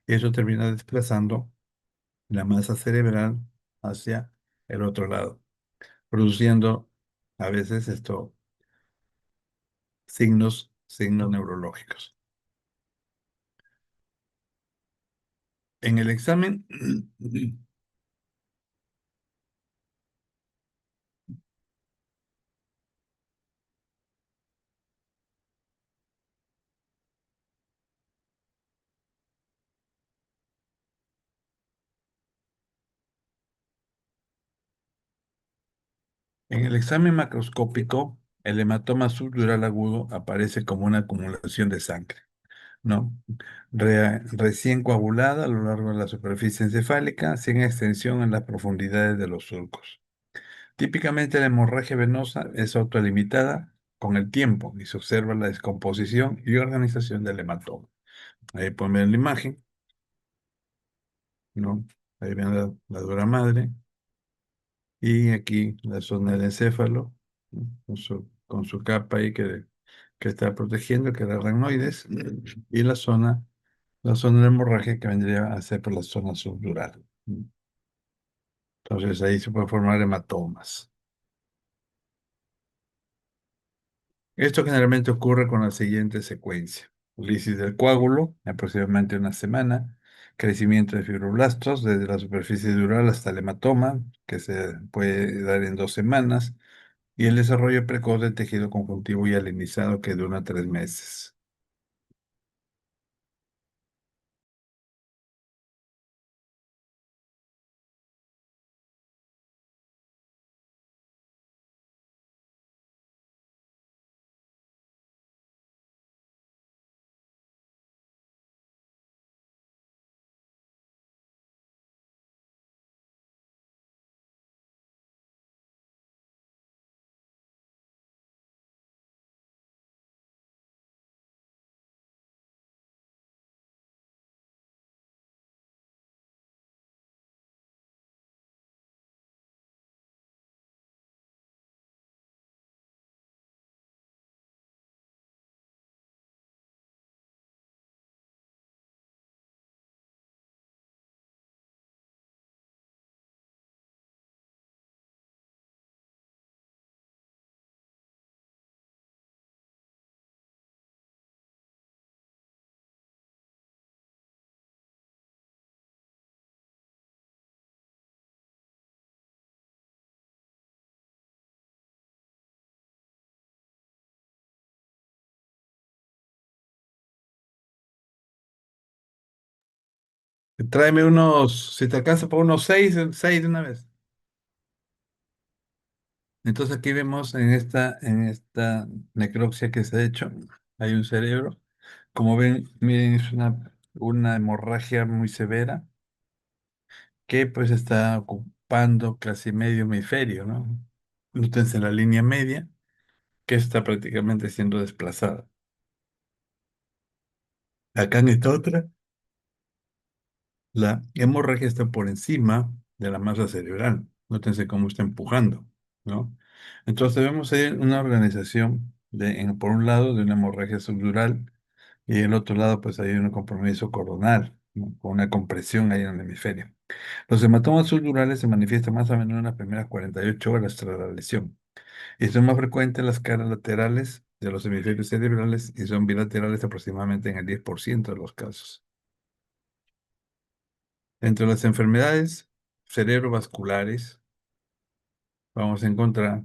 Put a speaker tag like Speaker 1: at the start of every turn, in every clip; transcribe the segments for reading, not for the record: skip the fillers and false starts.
Speaker 1: y eso termina desplazando la masa cerebral hacia el otro lado, produciendo a veces signos neurológicos. En el examen, en el examen macroscópico, el hematoma subdural agudo aparece como una acumulación de sangre, ¿no? Recién coagulada a lo largo de la superficie encefálica, sin extensión en las profundidades de los surcos. Típicamente la hemorragia venosa es autolimitada con el tiempo y se observa la descomposición y organización del hematoma. Ahí pueden ver la imagen, ¿no? Ahí ven la dura madre y aquí la zona del encéfalo, ¿no? Con su capa ahí que está protegiendo, que era aracnoides, y la zona de hemorragia que vendría a ser por la zona subdural. Entonces ahí se pueden formar hematomas. Esto generalmente ocurre con la siguiente secuencia. Lisis del coágulo, aproximadamente una semana. Crecimiento de fibroblastos desde la superficie dural hasta el hematoma, que se puede dar en 2 semanas. Y el desarrollo precoz del tejido conjuntivo y alenizado que dura 3 meses. Tráeme unos, si te alcanza por unos seis de una vez. Entonces aquí vemos en esta necropsia que se ha hecho, hay un cerebro. Como ven, miren, es una hemorragia muy severa que pues está ocupando casi medio hemisferio, ¿no? Nótense la línea media que está prácticamente siendo desplazada. Acá en esta otra, la hemorragia está por encima de la masa cerebral. Nótense cómo está empujando, ¿no? Entonces vemos ahí una organización por un lado de una hemorragia subdural y en el otro lado pues hay un compromiso coronal, ¿no? Con una compresión ahí en el hemisferio. Los hematomas subdurales se manifiestan más a menudo en las primeras 48 horas tras la lesión y son más frecuentes en las caras laterales de los hemisferios cerebrales y son bilaterales aproximadamente en el 10% de los casos. Entre las enfermedades cerebrovasculares vamos a encontrar,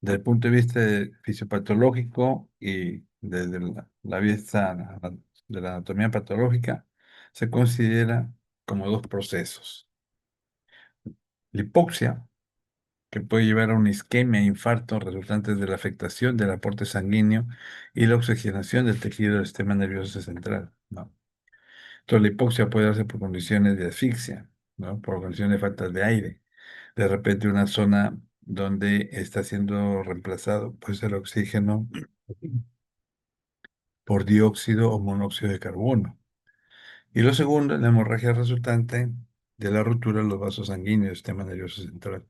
Speaker 1: desde el punto de vista fisiopatológico y desde la vista de la anatomía patológica, se considera como dos procesos. La hipoxia, que puede llevar a una isquemia e infarto resultantes de la afectación del aporte sanguíneo y la oxigenación del tejido del sistema nervioso central, ¿no? Entonces, la hipoxia puede darse por condiciones de asfixia, ¿no? Por condiciones de falta de aire. De repente, una zona donde está siendo reemplazado, pues, el oxígeno por dióxido o monóxido de carbono. Y lo segundo, la hemorragia resultante de la ruptura de los vasos sanguíneos del sistema nervioso central.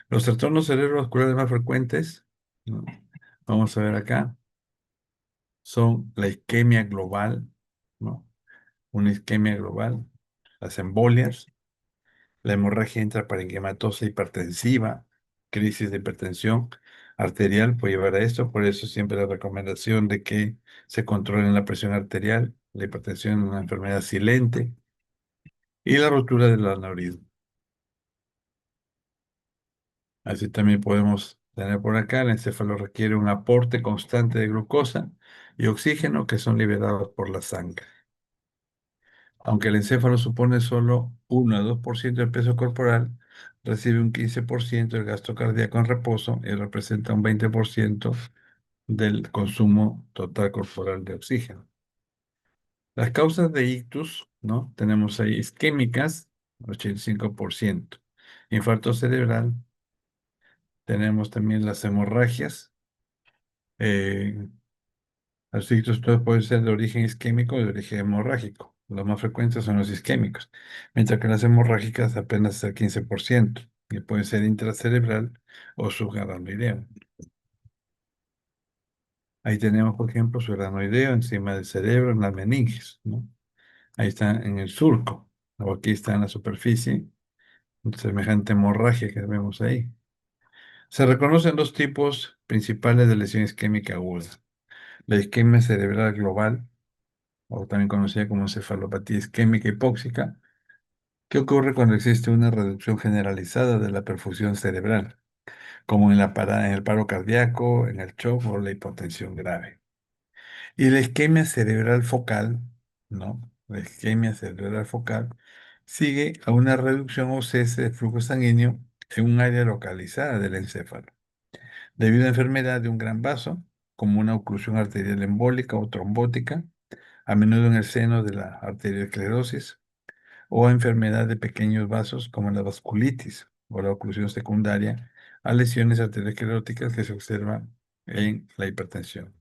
Speaker 1: Los trastornos cerebrovasculares más frecuentes, ¿no? Vamos a ver acá, son la isquemia global, ¿no? una isquemia global, las embolias, la hemorragia intraparenquimatosa hipertensiva, crisis de hipertensión arterial puede llevar a esto, por eso siempre la recomendación de que se controle la presión arterial, la hipertensión es una enfermedad silente y la rotura del aneurisma. Así también podemos tener por acá, el encéfalo requiere un aporte constante de glucosa y oxígeno que son liberados por la sangre. Aunque el encéfalo supone solo 1 a 2% del peso corporal, recibe un 15% del gasto cardíaco en reposo y representa un 20% del consumo total corporal de oxígeno. Las causas de ictus, ¿no? Tenemos ahí isquémicas, 85%. Infarto cerebral, tenemos también las hemorragias. eh, Los ictus todos pueden ser de origen isquémico o de origen hemorrágico. Los más frecuentes son los isquémicos, mientras que las hemorrágicas apenas es el 15% y puede ser intracerebral o subgaranoideo. Ahí tenemos, por ejemplo, subaranoideo encima del cerebro, en las meninges, ¿no? Ahí está en el surco, o aquí está en la superficie, semejante hemorragia que vemos ahí. Se reconocen dos tipos principales de lesión isquémica aguda. La isquemia cerebral global, o también conocida como encefalopatía isquémica hipóxica, que ocurre cuando existe una reducción generalizada de la perfusión cerebral, como en en el paro cardíaco, en el shock o la hipotensión grave. Y la isquemia cerebral focal, ¿no? La isquemia cerebral focal sigue a una reducción o cese de flujo sanguíneo en un área localizada del encéfalo, debido a enfermedad de un gran vaso, como una oclusión arterial embólica o trombótica, a menudo en el seno de la arteriosclerosis, o a enfermedad de pequeños vasos como la vasculitis o la oclusión secundaria a lesiones arterioscleróticas que se observan en la hipertensión.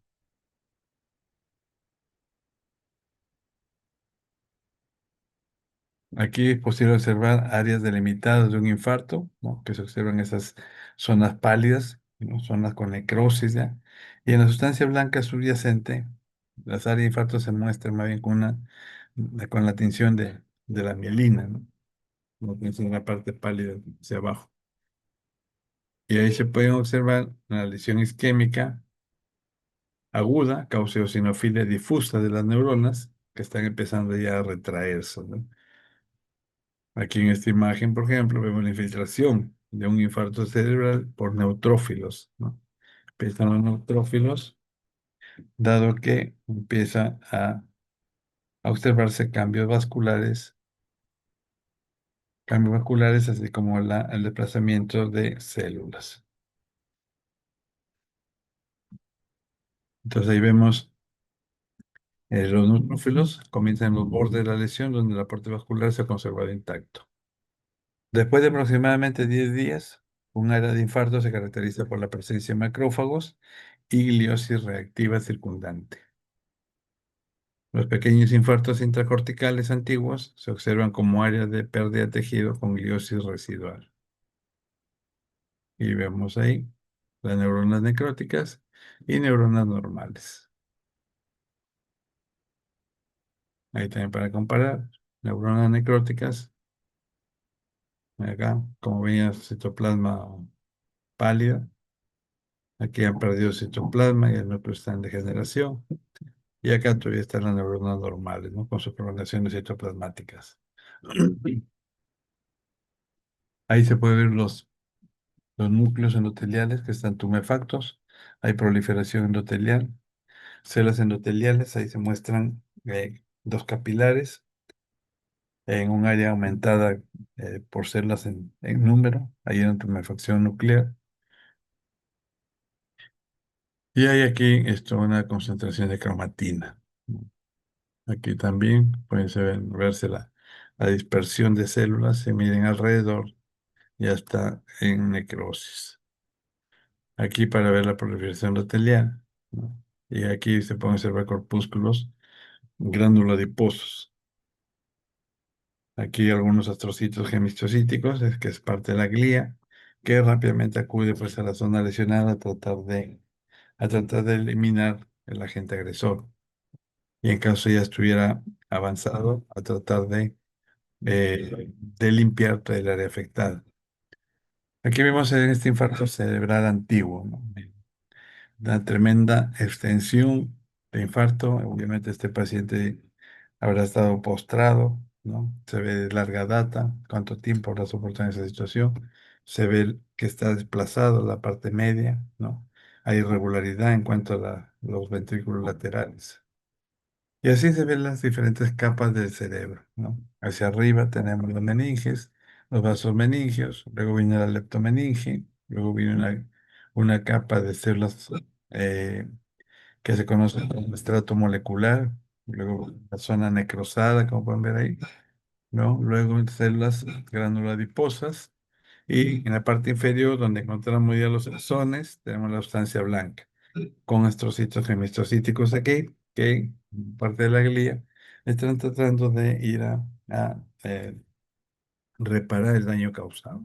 Speaker 1: Aquí es posible observar áreas delimitadas de un infarto, ¿no? Que se observan esas zonas pálidas, ¿no? Zonas con necrosis ya. Y en la sustancia blanca subyacente, las áreas de infarto se muestran más bien con la tinción de la mielina, ¿no? Como que es en la parte pálida hacia abajo. Y ahí se pueden observar la lesión isquémica aguda, causa eosinofilia difusa de las neuronas que están empezando ya a retraerse, ¿no? Aquí en esta imagen, por ejemplo, vemos la infiltración de un infarto cerebral por neutrófilos, ¿no? Empiezan los neutrófilos, dado que empieza a observarse cambios vasculares, así como el desplazamiento de células. Entonces ahí vemos los neutrófilos comienzan en los bordes de la lesión, donde el aporte vascular se ha conservado intacto. Después de aproximadamente 10 días, un área de infarto se caracteriza por la presencia de macrófagos y gliosis reactiva circundante. Los pequeños infartos intracorticales antiguos se observan como áreas de pérdida de tejido con gliosis residual. Y vemos ahí las neuronas necróticas y neuronas normales. Ahí también para comparar, neuronas necróticas, acá, como veían, citoplasma pálido. Aquí han perdido citoplasma y el núcleo está en degeneración. Y acá todavía están las neuronas normales, ¿no? Con sus prolongaciones citoplasmáticas. Ahí se pueden ver los núcleos endoteliales que están tumefactos. Hay proliferación endotelial. Células endoteliales, ahí se muestran dos capilares en un área aumentada por células en número. Ahí hay una tumefacción nuclear. Y hay aquí una concentración de cromatina. Aquí también pueden verse la dispersión de células, se miden alrededor, ya está en necrosis. Aquí para ver la proliferación endotelial, ¿no? Y aquí se pueden observar corpúsculos gránulos adiposos. Aquí algunos astrocitos gemistocíticos, que es parte de la glía, que rápidamente acude pues, a la zona lesionada a tratar de eliminar el agente agresor. y en caso ya estuviera avanzado, a tratar de limpiar toda el área afectada. Aquí vemos en este infarto cerebral antiguo, ¿no? Una tremenda extensión de infarto. Obviamente este paciente habrá estado postrado, ¿no? Se ve de larga data, cuánto tiempo habrá soportado esa situación. Se ve que está desplazado la parte media, ¿no? Hay irregularidad en cuanto a los ventrículos laterales. Y así se ven las diferentes capas del cerebro, ¿no? Hacia arriba tenemos los meninges, los vasos meningios, luego viene la leptomeninge, luego viene una capa de células eh, que se conoce como estrato molecular, luego la zona necrosada, como pueden ver ahí, ¿no? Luego células granulodiposas y en la parte inferior, donde encontramos ya los axones, tenemos la sustancia blanca con astrocitos hemistocíticos aquí, que parte de la glía están tratando de ir a reparar el daño causado.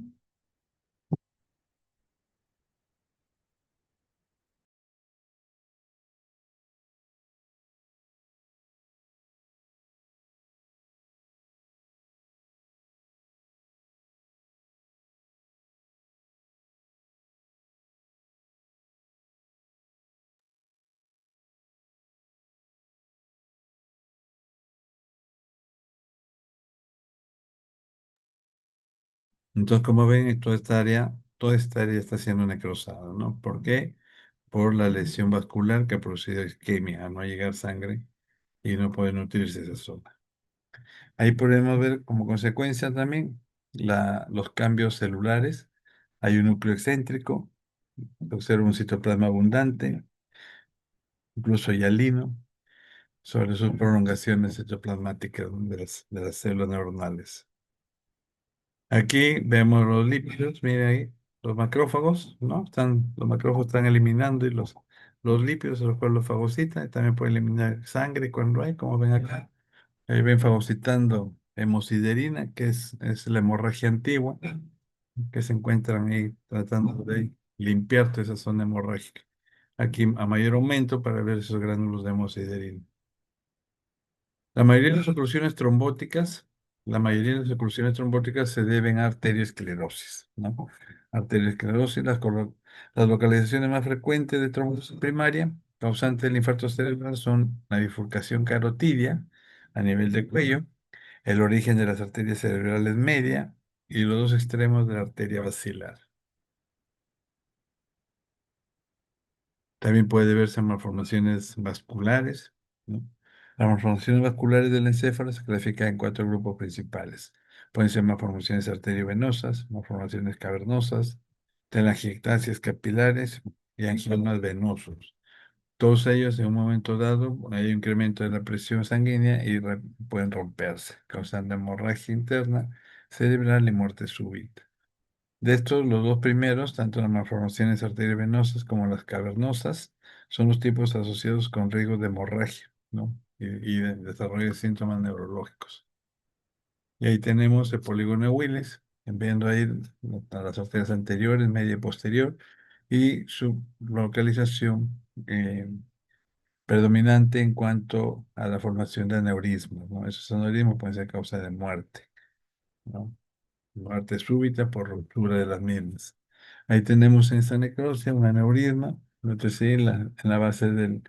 Speaker 1: Entonces, como ven, toda esta área está siendo necrosada, ¿no? ¿Por qué? Por la lesión vascular que ha producido isquemia, a no llegar sangre y no puede nutrirse esa zona. Ahí podemos ver como consecuencia también los cambios celulares. Hay un núcleo excéntrico, se observa un citoplasma abundante, incluso hialino, sobre sus prolongaciones citoplasmáticas, ¿no? De las células neuronales. Aquí vemos los lípidos, miren ahí, los macrófagos, ¿no? Los macrófagos están eliminando y los lípidos, los cuales los fagocitan, y también pueden eliminar sangre cuando hay, como ven acá. Ahí ven fagocitando hemosiderina, que es la hemorragia antigua, que se encuentran ahí tratando de limpiar toda esa zona hemorrágica. Aquí a mayor aumento para ver esos gránulos de hemosiderina. La mayoría de las oclusiones trombóticas, la mayoría de las oclusiones trombóticas se deben a arteriosclerosis, ¿no? Arteriosclerosis, las localizaciones más frecuentes de trombosis primaria, causante del infarto cerebral, son la bifurcación carotidia a nivel del cuello, el origen de las arterias cerebrales media y los dos extremos de la arteria basilar. También puede verse en malformaciones vasculares, ¿no? Las malformaciones vasculares del encéfalo se clasifican en cuatro grupos principales. Pueden ser malformaciones arteriovenosas, malformaciones cavernosas, telangiectasias capilares y angiomas venosos. Todos ellos en un momento dado hay un incremento de la presión sanguínea y pueden romperse, causando hemorragia interna cerebral y muerte súbita. De estos, los dos primeros, tanto las malformaciones arteriovenosas como las cavernosas, son los tipos asociados con riesgos de hemorragia, ¿no? Y de desarrollo de síntomas neurológicos. Y ahí tenemos el polígono de Willis, viendo ahí las arterias anteriores, media y posterior, y su localización predominante en cuanto a la formación de aneurismas, ¿no? Esos aneurismas pueden ser causa de muerte, ¿no? Muerte súbita por ruptura de las mismas. Ahí tenemos en esta necrosis un aneurisma, sí, en la base del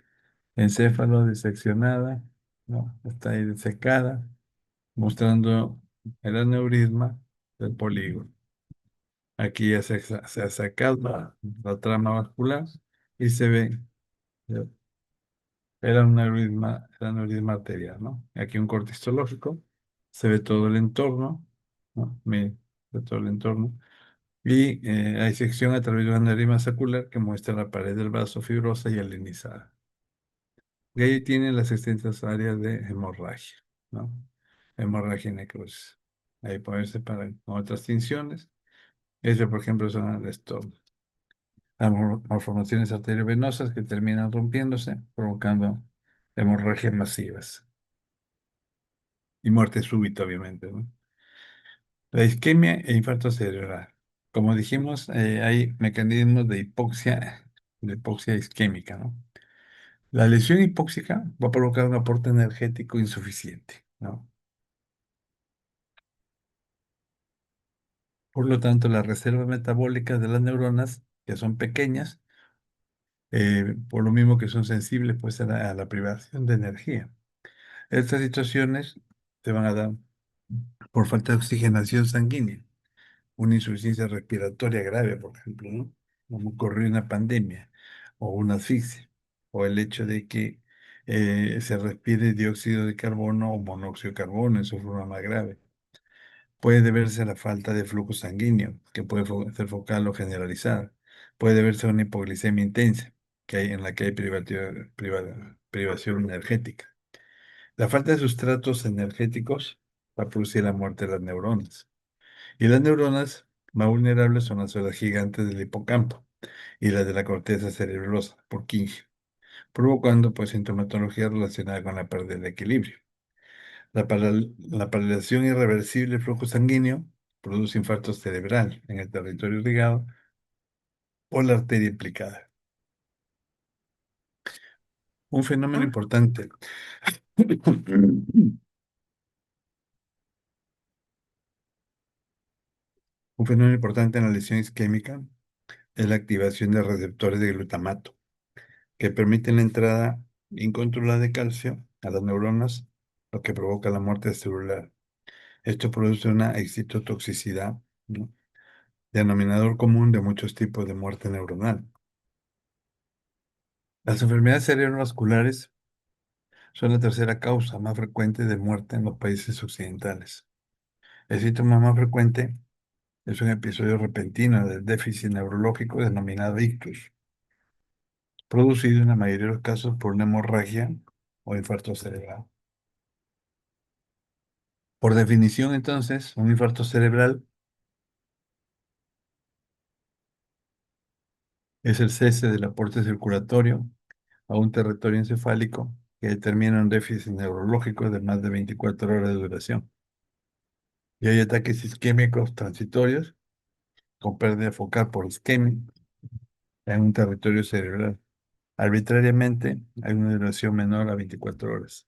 Speaker 1: encéfalo diseccionada, ¿no? Está ahí disecada, mostrando el aneurisma del polígono. Aquí ya se ha sacado la trama vascular y se ve eh, el aneurisma arterial, ¿no? Aquí un corte histológico, se ve todo el entorno, ¿no? Ve todo el entorno. Y hay sección a través de una aneurisma sacular que muestra la pared del vaso fibrosa y alenizada. Y ahí tienen las extensas áreas de hemorragia, ¿no? Hemorragia y necrosis. Ahí pueden separar con otras tinciones. Ese, por ejemplo, son el estómago. Las malformaciones arteriovenosas que terminan rompiéndose, provocando hemorragias masivas. Y muerte súbita, obviamente, ¿no? La isquemia e infarto cerebral. Como dijimos, hay mecanismos de hipoxia isquémica, ¿no? La lesión hipóxica va a provocar un aporte energético insuficiente, ¿no? Por lo tanto, las reservas metabólicas de las neuronas, que son pequeñas, por lo mismo que son sensibles pues, a la privación de energía. Estas situaciones se van a dar por falta de oxigenación sanguínea, una insuficiencia respiratoria grave, por ejemplo, ¿no? Como ocurrió en una pandemia, o una asfixia, o el hecho de que se respire dióxido de carbono o monóxido de carbono en su forma más grave. Puede deberse a la falta de flujo sanguíneo, que puede ser focal o generalizada. Puede deberse a una hipoglicemia intensa, en la que hay privación energética. La falta de sustratos energéticos va a producir la muerte de las neuronas. Y las neuronas más vulnerables son las células gigantes del hipocampo y las de la corteza cerebrosa, Purkinje, provocando pues sintomatología relacionada con la pérdida del equilibrio. La paralización irreversible del flujo sanguíneo produce infarto cerebral en el territorio irrigado o la arteria implicada. Un fenómeno importante. Un fenómeno importante en la lesión isquémica es la activación de receptores de glutamato, que permiten la entrada incontrolada de calcio a las neuronas, lo que provoca la muerte celular. Esto produce una excitotoxicidad, ¿no? Denominador común de muchos tipos de muerte neuronal. Las enfermedades cerebrovasculares son la tercera causa más frecuente de muerte en los países occidentales. El síntoma más frecuente es un episodio repentino del déficit neurológico denominado ictus, producido en la mayoría de los casos por una hemorragia o infarto cerebral. Por definición, entonces, un infarto cerebral es el cese del aporte circulatorio a un territorio encefálico que determina un déficit neurológico de más de 24 horas de duración. Y hay ataques isquémicos transitorios con pérdida focal por isquemia en un territorio cerebral. Arbitrariamente hay una duración menor a 24 horas.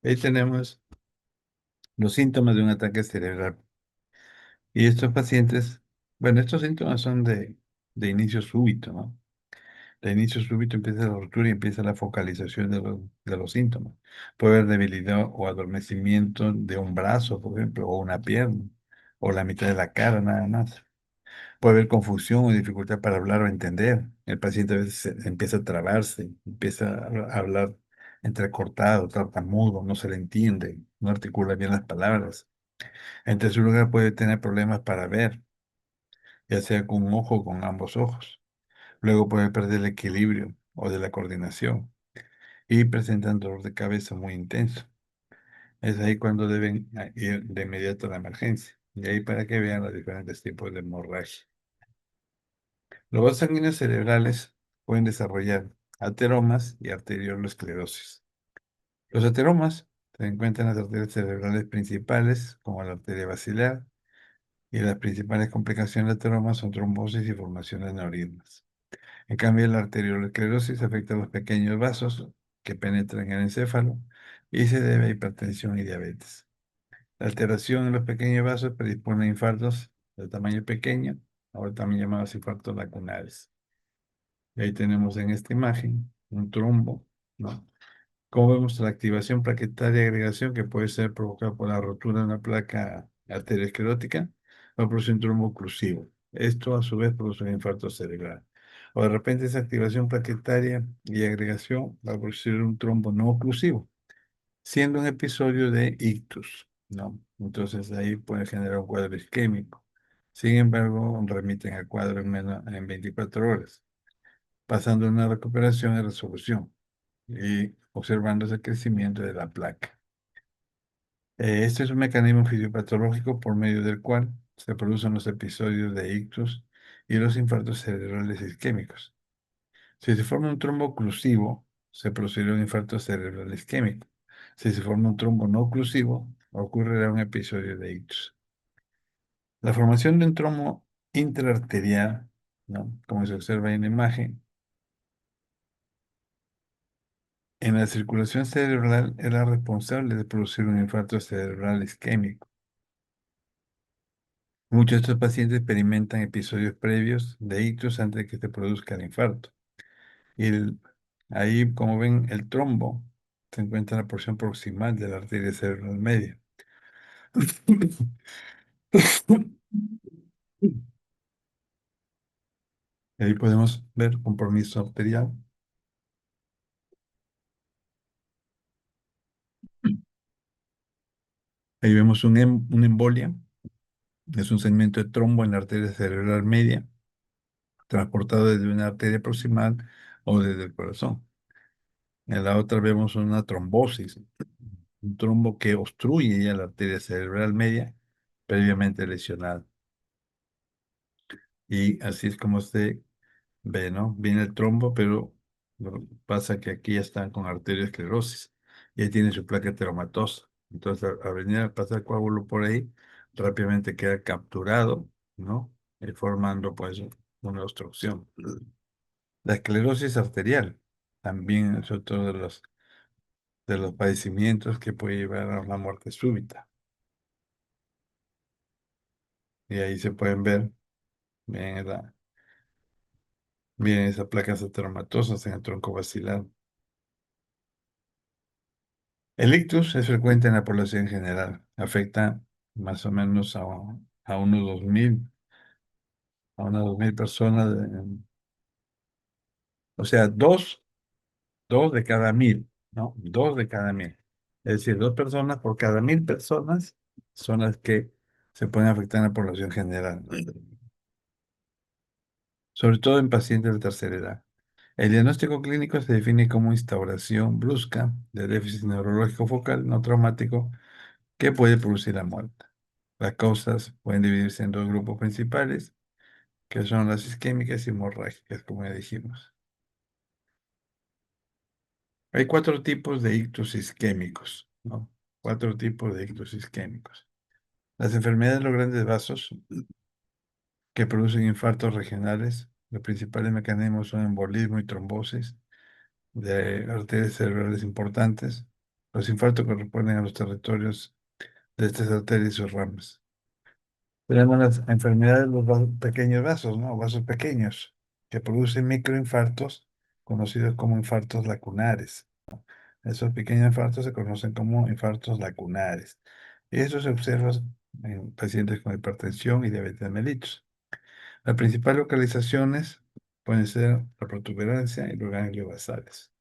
Speaker 1: Ahí tenemos los síntomas de un ataque cerebral. Y estos pacientes, bueno, estos síntomas son de inicio súbito, ¿no? De inicio súbito empieza la ruptura y empieza la focalización de los síntomas. Puede haber debilidad o adormecimiento de un brazo, por ejemplo, o una pierna, o la mitad de la cara, nada más. Puede haber confusión o dificultad para hablar o entender. El paciente a veces empieza a trabarse, empieza a hablar entrecortado, tartamudo, no se le entiende, no articula bien las palabras. En tercer lugar, puede tener problemas para ver, ya sea con un ojo o con ambos ojos. Luego puede perder el equilibrio o de la coordinación y presentan dolor de cabeza muy intenso. Es ahí cuando deben ir de inmediato a la emergencia. Y ahí para que vean los diferentes tipos de hemorragia. Los vasos sanguíneos cerebrales pueden desarrollar ateromas y arteriolosclerosis. Los ateromas se encuentran en las arterias cerebrales principales, como la arteria basilar, y las principales complicaciones del ateroma son trombosis y formación de aneurismas. En cambio, la arteriolosclerosis afecta a los pequeños vasos que penetran en el encéfalo y se debe a hipertensión y diabetes. La alteración en los pequeños vasos predispone a infartos de tamaño pequeño, ahora también llamados infartos lacunares. Y ahí tenemos en esta imagen un trombo, ¿no? Como vemos, la activación plaquetaria de agregación que puede ser provocada por la rotura de una placa arteriosclerótica va a producir un trombo oclusivo. Esto a su vez produce un infarto cerebral. O de repente esa activación plaquetaria y agregación va a producir un trombo no oclusivo, siendo un episodio de ictus, ¿no? Entonces ahí puede generar un cuadro isquémico. Sin embargo, remiten al cuadro en 24 horas, pasando una recuperación y resolución y observando ese crecimiento de la placa. Este es un mecanismo fisiopatológico por medio del cual se producen los episodios de ictus y los infartos cerebrales isquémicos. Si se forma un trombo oclusivo, se producirá un infarto cerebral isquémico. Si se forma un trombo no oclusivo, ocurrirá un episodio de ictus. La formación de un trombo intraarterial, ¿no? Como se observa en la imagen, En la circulación cerebral es la responsable de producir un infarto cerebral isquémico. Muchos de estos pacientes experimentan episodios previos de ictus antes de que se produzca el infarto. Y ahí, como ven, el trombo se encuentra en la porción proximal de la arteria cerebral media. Ahí podemos ver compromiso arterial. Ahí vemos una embolia. Es un segmento de trombo en la arteria cerebral media, transportado desde una arteria proximal o desde el corazón. En la otra vemos una trombosis, un trombo que obstruye ya la arteria cerebral media previamente lesionada. Y así es como se ve, ¿no? Viene el trombo, pero lo que pasa que aquí ya están con arteriosclerosis y ahí tiene su placa teромatosa. Entonces, al venir a pasar coágulo por ahí, rápidamente queda capturado, ¿no? Y formando, pues, una obstrucción. La esclerosis arterial también es otro de los padecimientos que puede llevar a una muerte súbita. Y ahí se pueden ver, bien, bien esas placas ateromatosas en el tronco basilar. El ictus es frecuente en la población en general. Afecta más o menos a unos 2.000, a unas 2.000 personas, o sea, dos de cada 1.000, ¿no? Dos de cada 1.000. Es decir, 2 personas por cada 1.000 personas son las que se pueden afectar en la población general, sobre todo en pacientes de tercera edad. El diagnóstico clínico se define como instauración brusca de déficit neurológico focal no traumático que puede producir la muerte. Las causas pueden dividirse en dos grupos principales, que son las isquémicas y hemorrágicas, como ya dijimos. Hay 4 tipos de ictus isquémicos, ¿no? 4 tipos de ictus isquémicos. Las enfermedades de los grandes vasos que producen infartos regionales, los principales mecanismos son embolismo y trombosis de arterias cerebrales importantes. Los infartos corresponden a los territorios de estas arterias y sus ramas. Tenemos las enfermedades de los pequeños vasos, ¿no? Vasos pequeños, que producen microinfartos, conocidos como infartos lacunares. Esos pequeños infartos se conocen como infartos lacunares. Y eso se observa en pacientes con hipertensión y diabetes mellitus. Las principales localizaciones pueden ser la protuberancia y los ganglios basales.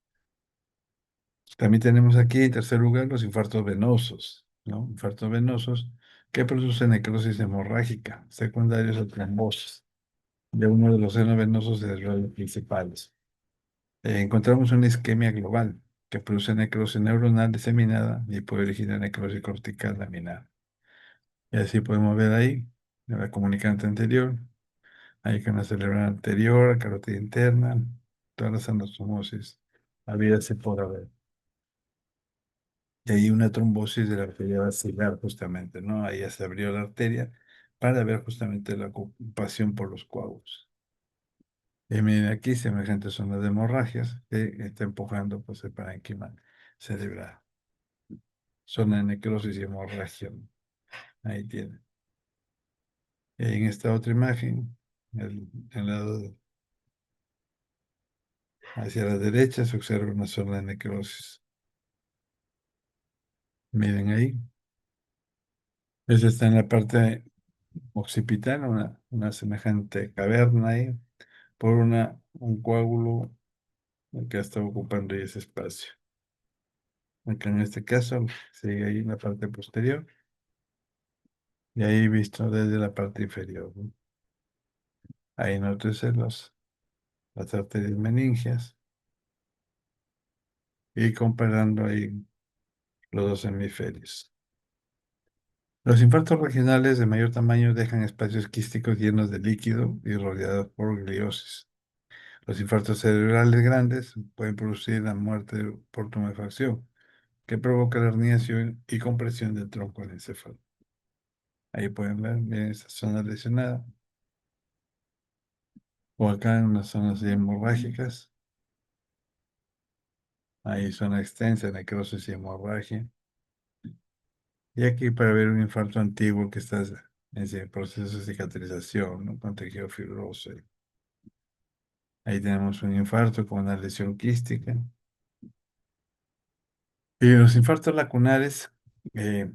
Speaker 1: También tenemos aquí, en tercer lugar, los infartos venosos, ¿no? Infartos venosos que producen necrosis hemorrágica, secundarios a trombosis de uno de los senos venosos cerebrales principales. Encontramos una isquemia global que produce necrosis neuronal diseminada y puede originar necrosis cortical laminar. Y así podemos ver ahí, en la comunicante anterior, ahí con la cerebral anterior, carótida interna, todas las anastomosis, había se podrá ver. Y ahí una trombosis de la arteria basilar, justamente, ¿no? Ahí ya se abrió la arteria para ver justamente la ocupación por los coágulos. Y miren aquí, semejantes son las hemorragias que está empujando pues, el parénquima cerebral. Zona de necrosis y hemorragia. Ahí tiene. Y ahí en esta otra imagen, el lado hacia la derecha se observa una zona de necrosis. Miren ahí. Esa está en la parte occipital, una semejante caverna ahí, por un coágulo que está ocupando ahí ese espacio. Acá en este caso sigue ahí en la parte posterior y ahí visto desde la parte inferior, ¿no? Ahí nótese las arterias meningias y comparando ahí los dos hemisferios. Los infartos regionales de mayor tamaño dejan espacios quísticos llenos de líquido y rodeados por gliosis. Los infartos cerebrales grandes pueden producir la muerte por tumefacción, que provoca la herniación y compresión del tronco del encéfalo. Ahí pueden ver, miren esa zona lesionada. O acá en las zonas hemorrágicas. Hay zona extensa, necrosis y hemorragia. Y aquí para ver un infarto antiguo que está en ese proceso de cicatrización, ¿no? Con tejido fibroso. Ahí tenemos un infarto con una lesión quística. Y los infartos lacunares eh,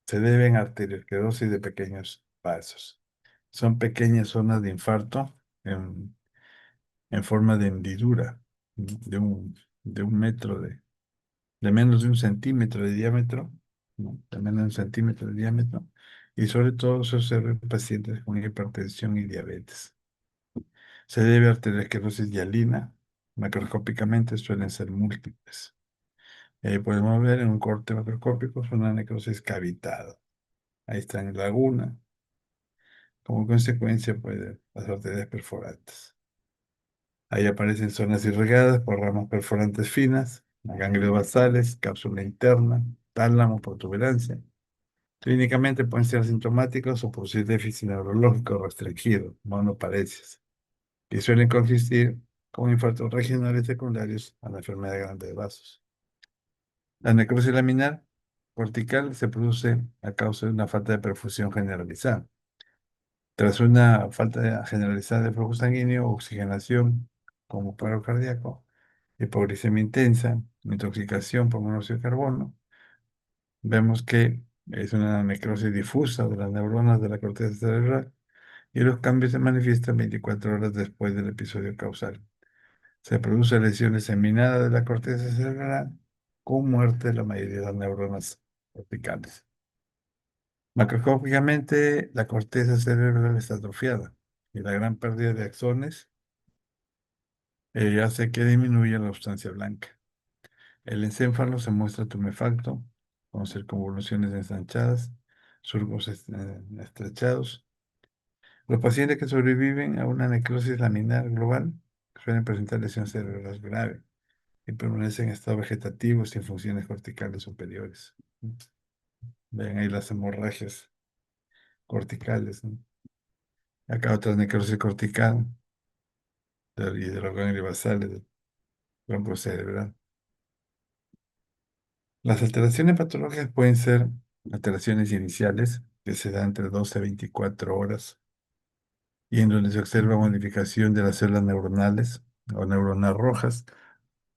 Speaker 1: se deben a arteriosclerosis de pequeños vasos. Son pequeñas zonas de infarto en forma de hendidura de un metro de menos de un centímetro de diámetro, ¿no? De menos de un centímetro de diámetro, y sobre todo se observa en pacientes con hipertensión y diabetes. Se debe a arteriosclerosis hialina, macroscópicamente suelen ser múltiples. Podemos ver en un corte macroscópico es una necrosis cavitada. Ahí está en laguna, como consecuencia puede las arterias perforantes. Ahí aparecen zonas irrigadas por ramas perforantes finas, ganglios basales, cápsula interna, tálamo, protuberancia. Clínicamente pueden ser asintomáticos o producir déficit neurológico restringido, monoparesias, y suelen consistir con infartos regionales secundarios a la enfermedad de grandes vasos. La necrosis laminar cortical se produce a causa de una falta de perfusión generalizada. Tras una falta generalizada de flujo sanguíneo, oxigenación como paro cardíaco, hipoglucemia intensa, intoxicación por monóxido de carbono, vemos que es una necrosis difusa de las neuronas de la corteza cerebral y los cambios se manifiestan 24 horas después del episodio causal. Se producen lesiones seminadas de la corteza cerebral con muerte de la mayoría de las neuronas corticales. Macroscópicamente, la corteza cerebral está atrofiada y la gran pérdida de axones hace que disminuya la sustancia blanca. El encéfalo se muestra tumefacto, con circunvoluciones ensanchadas, surcos estrechados. Los pacientes que sobreviven a una necrosis laminar global suelen presentar lesión cerebral grave y permanecen en estado vegetativo sin funciones corticales superiores. Ven ahí las hemorragias corticales, ¿no? Acá otra necrosis cortical y de los ganglios basales del tronco cerebral. Las alteraciones patológicas pueden ser alteraciones iniciales que se dan entre 12 a 24 horas y en donde se observa modificación de las células neuronales o neuronas rojas.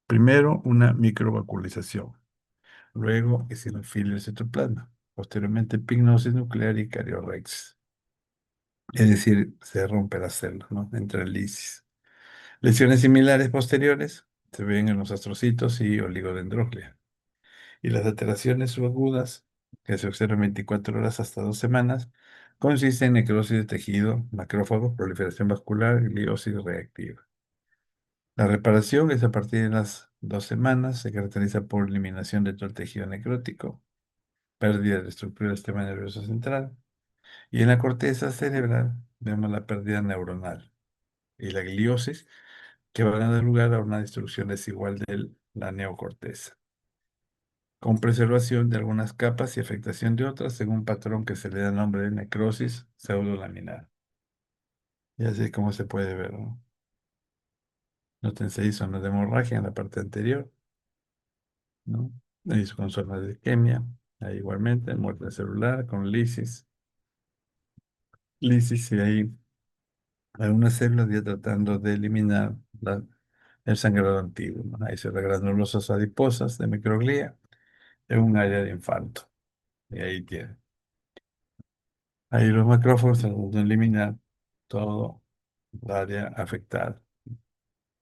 Speaker 1: Primero, una microvacuolización, luego eosinofilia del citoplasma, posteriormente epignosis nuclear y cariorexis. Es decir, se rompe la célula, ¿no? Entra en lisis. Lesiones similares posteriores se ven en los astrocitos y oligodendroglea. Y las alteraciones subagudas, que se observan 24 horas hasta 2 semanas, consisten en necrosis de tejido, macrófagos, proliferación vascular y gliosis reactiva. La reparación es a partir de las 2 semanas, se caracteriza por eliminación de todo el tejido necrótico, pérdida de estructura del sistema nervioso central, y en la corteza cerebral vemos la pérdida neuronal y la gliosis, que van a dar lugar a una destrucción desigual de la neocorteza, con preservación de algunas capas y afectación de otras, según un patrón que se le da nombre de necrosis pseudolaminar. Y así es como se puede ver, ¿no? Nótense ahí zonas de hemorragia en la parte anterior, ¿no? Ahí con zonas de isquemia, ahí igualmente, muerte celular con lisis. Lisis, y ahí algunas células ya tratando de eliminar el sangrado antiguo, ¿no? Ahí se ve granulosas adiposas de microglía en un área de infarto. Y ahí tiene. Ahí los macrófagos tratan de eliminar todo el área afectada.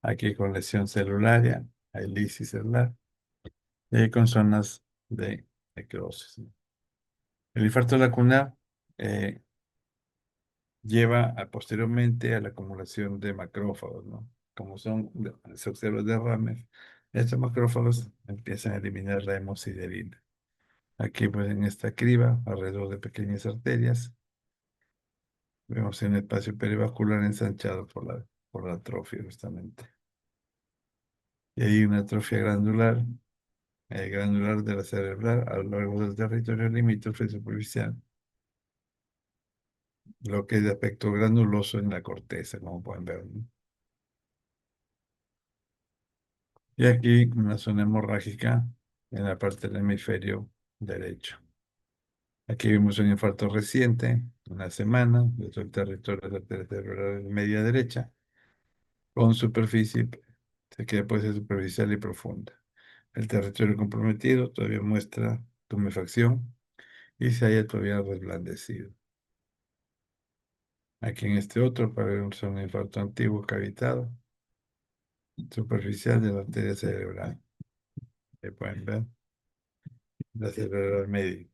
Speaker 1: Aquí con lesión celular, hay lisis celular, y ahí con zonas de necrosis, ¿no? El infarto lacunar eh, lleva posteriormente a la acumulación de macrófagos, ¿no? Como se observa derrames, estos macrófagos empiezan a eliminar la hemosiderina. Aquí, pues, en esta criba, alrededor de pequeñas arterias, vemos un espacio perivascular ensanchado por la atrofia, justamente. Y hay una atrofia granular de la cerebral a lo largo del territorio limítrofe superficial, lo que es de aspecto granuloso en la corteza, como pueden ver, ¿no? Y aquí una zona hemorrágica en la parte del hemisferio derecho. Aquí vimos un infarto reciente, una semana, desde el territorio lateral cerebral media derecha, con superficie, que puede ser superficial y profunda. El territorio comprometido todavía muestra tumefacción y se haya todavía reblandecido. Aquí en este otro, para ver un infarto antiguo cavitado, superficial de la arteria cerebral. Que pueden ver la cerebral media.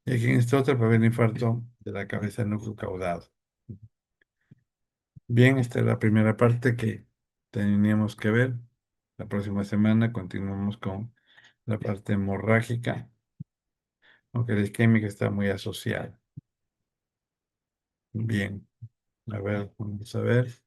Speaker 1: Y aquí en este otro, para ver el infarto de la cabeza núcleo caudado. Bien, esta es la primera parte que teníamos que ver. La próxima semana continuamos con la parte hemorrágica, aunque la isquémica está muy asociada. Bien, a ver, vamos a ver.